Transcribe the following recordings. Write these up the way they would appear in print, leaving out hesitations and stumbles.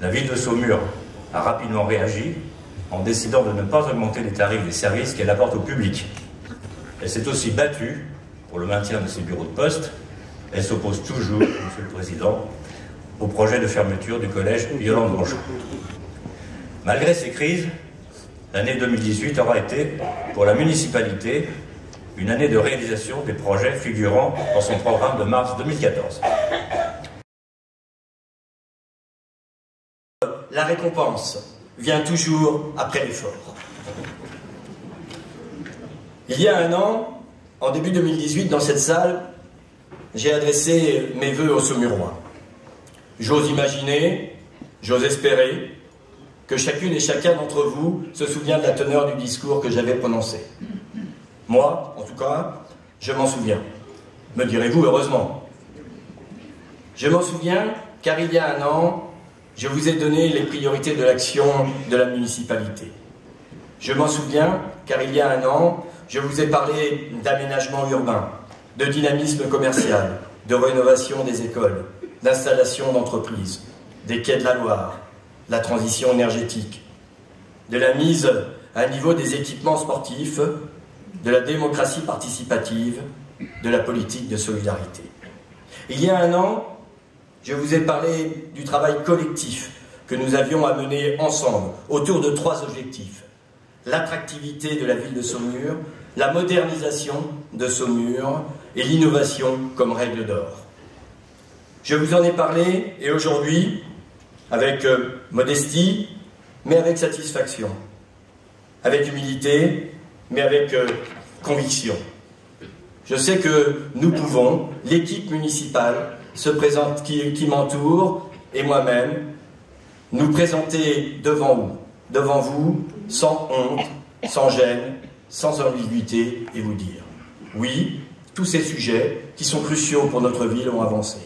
La ville de Saumur a rapidement réagi en décidant de ne pas augmenter les tarifs des services qu'elle apporte au public. Elle s'est aussi battue pour le maintien de ses bureaux de poste. Elle s'oppose toujours, Monsieur le Président, au projet de fermeture du collège Yolande-Bonjour. Malgré ces crises, l'année 2018 aura été, pour la municipalité, une année de réalisation des projets figurant dans son programme de mars 2014. La récompense vient toujours après l'effort. Il y a un an, en début 2018, dans cette salle, j'ai adressé mes vœux aux Saumurois. J'ose imaginer, j'ose espérer que chacune et chacun d'entre vous se souvient de la teneur du discours que j'avais prononcé. Moi, en tout cas, je m'en souviens. Me direz-vous, heureusement. Je m'en souviens car il y a un an, je vous ai donné les priorités de l'action de la municipalité. Je m'en souviens car il y a un an, je vous ai parlé d'aménagement urbain, de dynamisme commercial, de rénovation des écoles, d'installation d'entreprises, des quais de la Loire, la transition énergétique, de la mise à niveau des équipements sportifs, de la démocratie participative, de la politique de solidarité. Il y a un an, je vous ai parlé du travail collectif que nous avions à mener ensemble autour de 3 objectifs. L'attractivité de la ville de Saumur, la modernisation de Saumur et l'innovation comme règle d'or. Je vous en ai parlé et aujourd'hui, avec modestie, mais avec satisfaction, avec humilité, mais avec conviction. Je sais que nous pouvons, l'équipe municipale qui m'entoure et moi-même, nous présenter devant vous, sans honte, sans gêne, sans ambiguïté, et vous dire oui, tous ces sujets qui sont cruciaux pour notre ville ont avancé.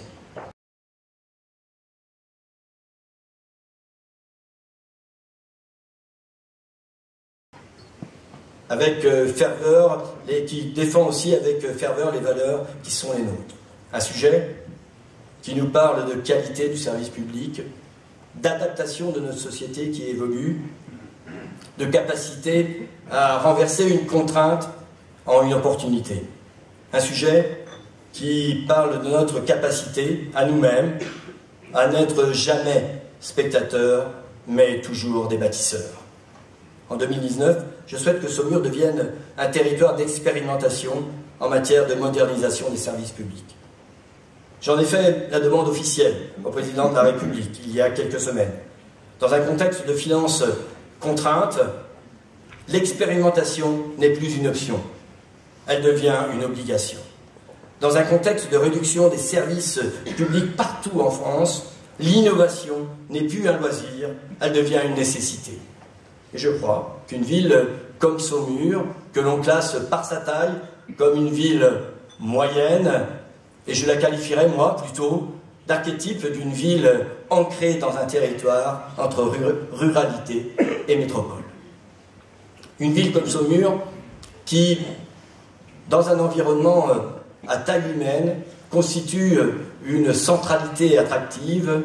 Avec ferveur, et qui défend aussi avec ferveur les valeurs qui sont les nôtres. Un sujet qui nous parle de qualité du service public, d'adaptation de notre société qui évolue, de capacité à renverser une contrainte en une opportunité. Un sujet qui parle de notre capacité à nous-mêmes à n'être jamais spectateurs, mais toujours des bâtisseurs. En 2019, je souhaite que Saumur devienne un territoire d'expérimentation en matière de modernisation des services publics. J'en ai fait la demande officielle au président de la République il y a quelques semaines. Dans un contexte de finances contraintes, l'expérimentation n'est plus une option, elle devient une obligation. Dans un contexte de réduction des services publics partout en France, l'innovation n'est plus un loisir, elle devient une nécessité. Et je crois qu'une ville comme Saumur, que l'on classe par sa taille comme une ville moyenne, et je la qualifierais, moi, plutôt, d'archétype d'une ville ancrée dans un territoire entre ruralité et métropole. Une ville comme Saumur qui, dans un environnement à taille humaine, constitue une centralité attractive,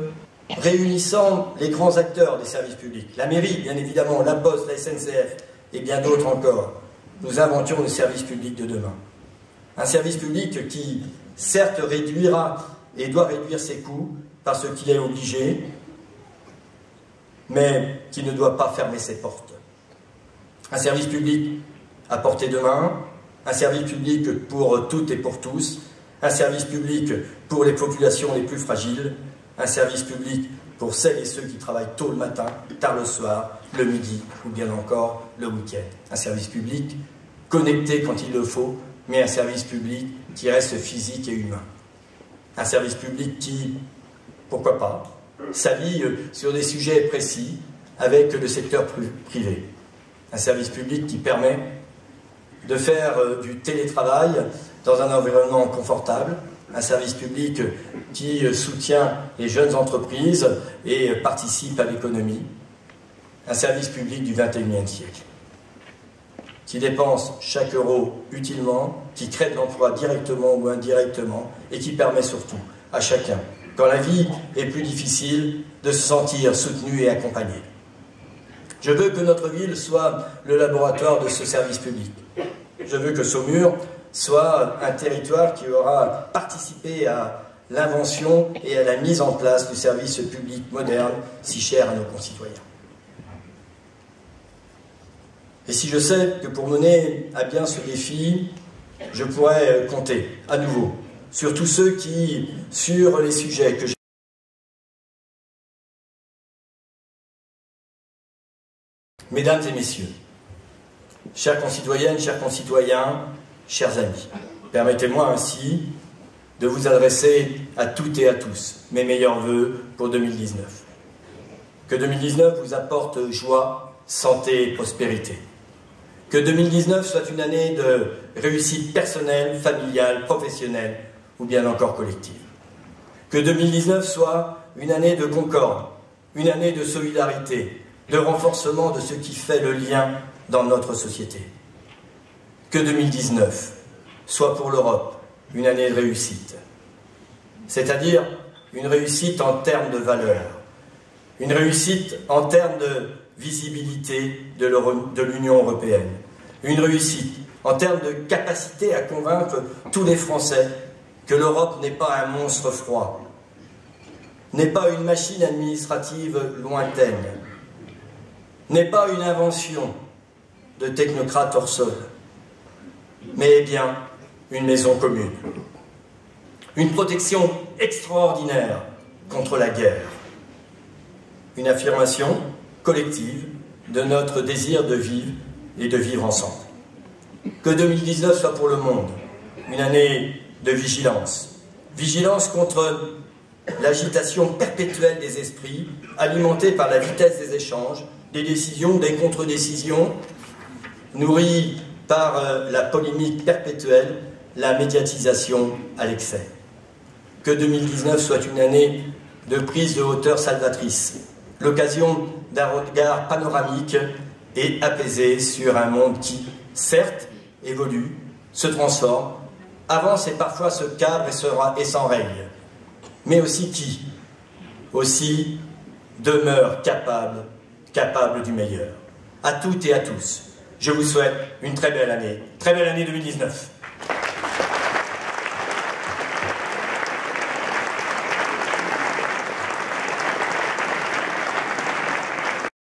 réunissant les grands acteurs des services publics, la mairie, bien évidemment, la Poste, la SNCF et bien d'autres encore. Nous inventions le service public de demain. Un service public qui, certes, réduira et doit réduire ses coûts parce qu'il est obligé, mais qui ne doit pas fermer ses portes. Un service public à portée de main, un service public pour toutes et pour tous, un service public pour les populations les plus fragiles, un service public pour celles et ceux qui travaillent tôt le matin, tard le soir, le midi ou bien encore le week-end. Un service public connecté quand il le faut, mais un service public qui reste physique et humain. Un service public qui, pourquoi pas, s'allie sur des sujets précis avec le secteur privé. Un service public qui permet de faire du télétravail dans un environnement confortable, un service public qui soutient les jeunes entreprises et participe à l'économie, un service public du XXIe siècle, qui dépense chaque euro utilement, qui crée de l'emploi directement ou indirectement et qui permet surtout à chacun quand la vie est plus difficile, de se sentir soutenu et accompagné. Je veux que notre ville soit le laboratoire de ce service public. Je veux que Saumur soit un territoire qui aura participé à l'invention et à la mise en place du service public moderne si cher à nos concitoyens. Et si je sais que pour mener à bien ce défi, je pourrais compter à nouveau sur tous ceux qui, sur les sujets que j'ai... Mesdames et messieurs, chères concitoyennes, chers concitoyens, chers amis, permettez-moi ainsi de vous adresser à toutes et à tous mes meilleurs vœux pour 2019. Que 2019 vous apporte joie, santé et prospérité. Que 2019 soit une année de réussite personnelle, familiale, professionnelle ou bien encore collective. Que 2019 soit une année de concorde, une année de solidarité, de renforcement de ce qui fait le lien dans notre société. Que 2019 soit pour l'Europe une année de réussite, c'est-à-dire une réussite en termes de valeurs, une réussite en termes de visibilité de l'Union européenne, une réussite en termes de capacité à convaincre tous les Français que l'Europe n'est pas un monstre froid, n'est pas une machine administrative lointaine, n'est pas une invention de technocrates hors sol, mais bien une maison commune, une protection extraordinaire contre la guerre, une affirmation collective de notre désir de vivre et de vivre ensemble. Que 2019 soit pour le monde une année de vigilance, vigilance contre l'agitation perpétuelle des esprits, alimentée par la vitesse des échanges, des décisions, des contre-décisions, nourrie par la polémique perpétuelle, la médiatisation à l'excès. Que 2019 soit une année de prise de hauteur salvatrice, l'occasion d'un regard panoramique et apaisé sur un monde qui, certes, évolue, se transforme, avance et parfois se cadre et s'enraye, mais aussi qui, aussi, demeure capable du meilleur. À toutes et à tous, je vous souhaite une très belle année 2019.